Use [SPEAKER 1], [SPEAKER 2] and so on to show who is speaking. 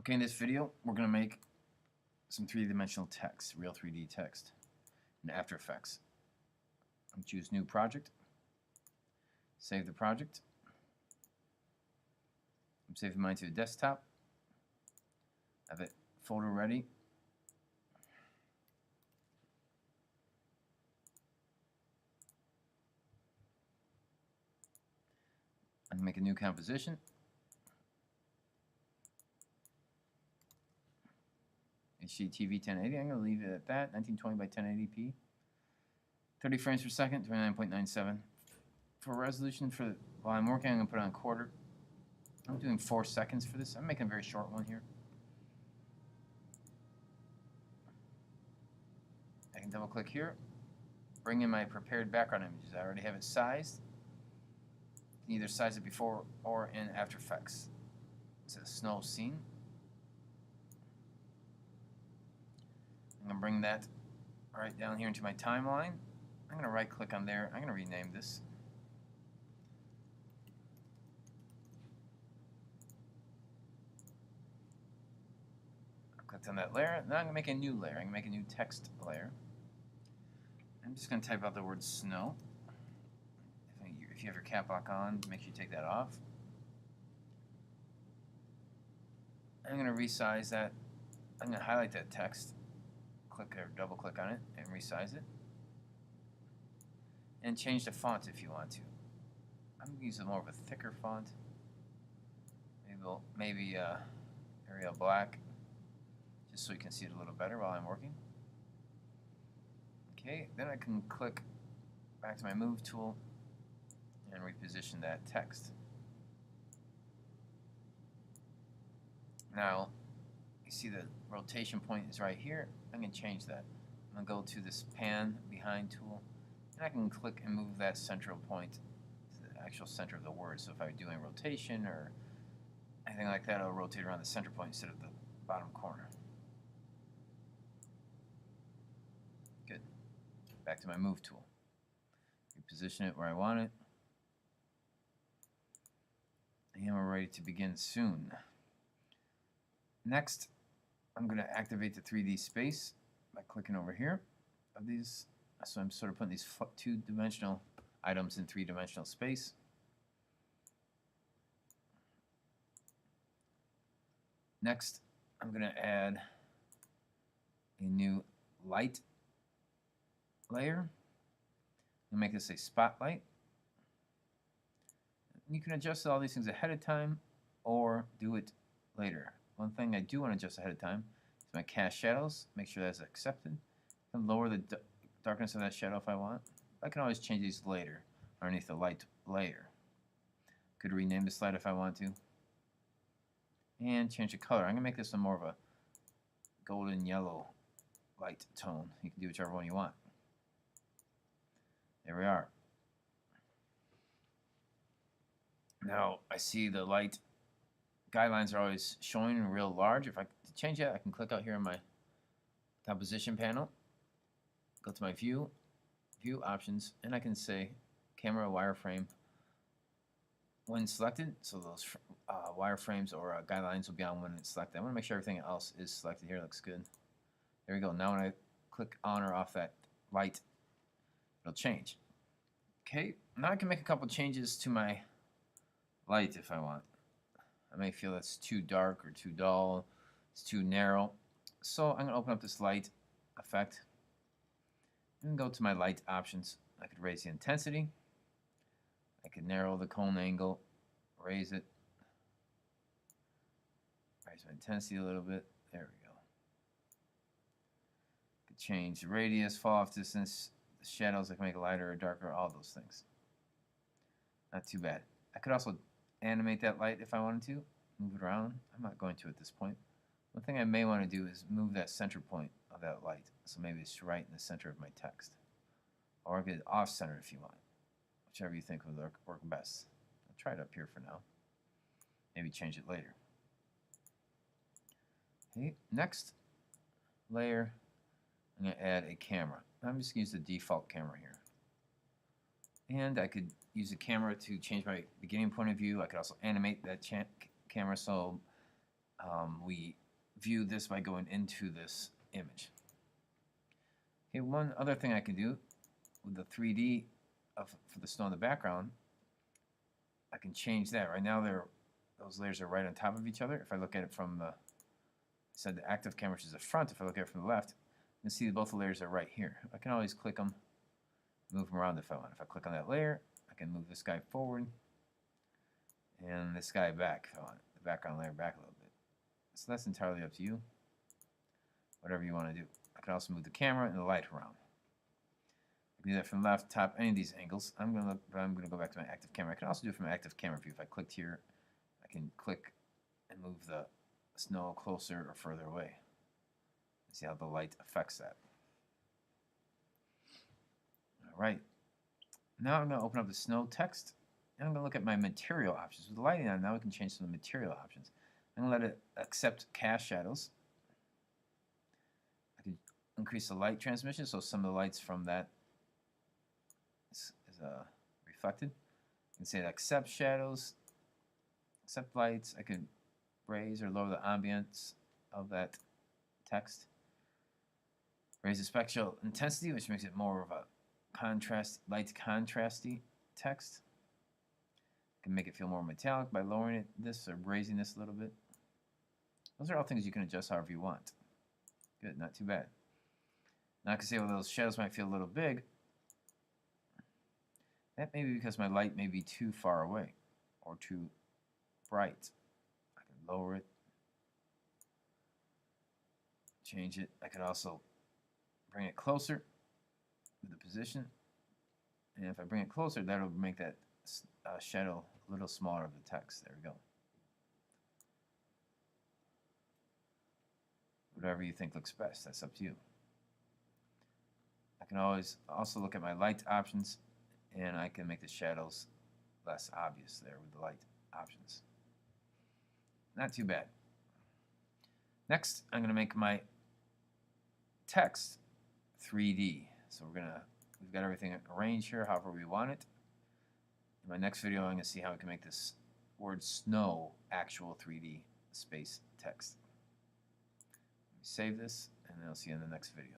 [SPEAKER 1] Okay, in this video, we're going to make some three-dimensional text, real 3D text in After Effects. Choose New Project, save the project. I'm saving mine to the desktop. Have it folder ready. I'm going to make a new composition. HDTV 1080, I'm going to leave it at that, 1920 by 1080p. 30 frames per second, 29.97. For resolution, while I'm working, I'm going to put it on quarter. I'm doing 4 seconds for this. I'm making a very short one here. I can double click here, bring in my prepared background images. I already have it sized. You can either size it before or in After Effects. It's a snow scene. I'm going to bring that right down here into my timeline. I'm going to right click on there. I'm going to rename this. I clicked on that layer. Now I'm going to make a new layer. I'm going to make a new text layer. I'm just going to type out the word snow. If you have your cap lock on, make sure you take that off. I'm going to resize that. I'm going to highlight that text. Click or double click on it and resize it. And change the font if you want to. I'm going to use more of a thicker font. Maybe Arial Black, just so you can see it a little better while I'm working. Okay, then I can click back to my Move tool and reposition that text. Now, you see the rotation point is right here. I'm going to change that. I'm going to go to this Pan Behind tool, and I can click and move that central point to the actual center of the word. So if I'm doing rotation or anything like that, I'll rotate around the center point instead of the bottom corner. Good. Back to my Move tool. Reposition it where I want it. And we're ready to begin soon. Next, I'm going to activate the 3D space by clicking over here of these. So I'm sort of putting these two-dimensional items in three-dimensional space. Next, I'm going to add a new light layer. I'll make this a spotlight. You can adjust all these things ahead of time or do it later. One thing I do want to adjust ahead of time is my cast shadows. Make sure that's accepted. And lower the darkness of that shadow if I want. I can always change these later underneath the light layer. Could rename this light if I want to. And change the color. I'm going to make this more of a golden yellow light tone. You can do whichever one you want. There we are. Now I see the light guidelines are always showing real large. If I change that, I can click out here on my composition panel, go to my view options, and I can say camera wireframe when selected. So those wireframes or guidelines will be on when it's selected. I want to make sure everything else is selected here. Looks good. There we go. Now when I click on or off that light, it'll change. Okay, now I can make a couple changes to my light if I want. I may feel that's too dark or too dull, it's too narrow. So I'm going to open up this light effect and go to my light options. I could raise the intensity. I could narrow the cone angle, raise it, raise my intensity a little bit. There we go. Could change the radius, fall off distance, the shadows. I can make it lighter or darker, all those things. Not too bad. I could also animate that light if I wanted to, move it around. I'm not going to at this point. One thing I may want to do is move that center point of that light. So maybe it's right in the center of my text. Or get it off-center if you want. Whichever you think would work best. I'll try it up here for now. Maybe change it later. Okay, next layer, I'm going to add a camera. I'm just going to use the default camera here. And I could use the camera to change my beginning point of view. I could also animate that camera so we view this by going into this image. Okay, one other thing I can do with the 3D for the snow in the background, I can change that. Right now, those layers are right on top of each other. If I look at it from the active camera, which is the front, if I look at it from the left, you can see both the layers are right here. I can always click them, move them around if I want. If I click on that layer, I can move this guy forward and this guy back if I want. The background layer back a little bit. So that's entirely up to you. Whatever you want to do. I can also move the camera and the light around. I can do that from left, top, any of these angles. I'm gonna go back to my active camera. I can also do it from active camera view. If I clicked here, I can click and move the snow closer or further away. See how the light affects that. All right. Now I'm going to open up the snow text, and I'm going to look at my material options. With the lighting on, now we can change some of the material options. I'm going to let it accept cast shadows. I can increase the light transmission, so some of the lights from that is reflected. I can say accept shadows, accept lights. I can raise or lower the ambience of that text. Raise the spectral intensity, which makes it more of a light contrasty text. Can make it feel more metallic by lowering this or raising this a little bit. Those are all things you can adjust however you want. Good, not too bad. Now I can say, well, those shadows might feel a little big. That may be because my light may be too far away or too bright. I can lower it, change it. I can also bring it closer with the position. And if I bring it closer, that'll make that shadow a little smaller of the text. There we go. Whatever you think looks best, that's up to you. I can always also look at my light options, and I can make the shadows less obvious there with the light options. Not too bad. Next, I'm going to make my text 3D. So we've got everything arranged here however we want it. In my next video, I'm going to see how we can make this word snow actual 3D space text. Save this, and I'll see you in the next video.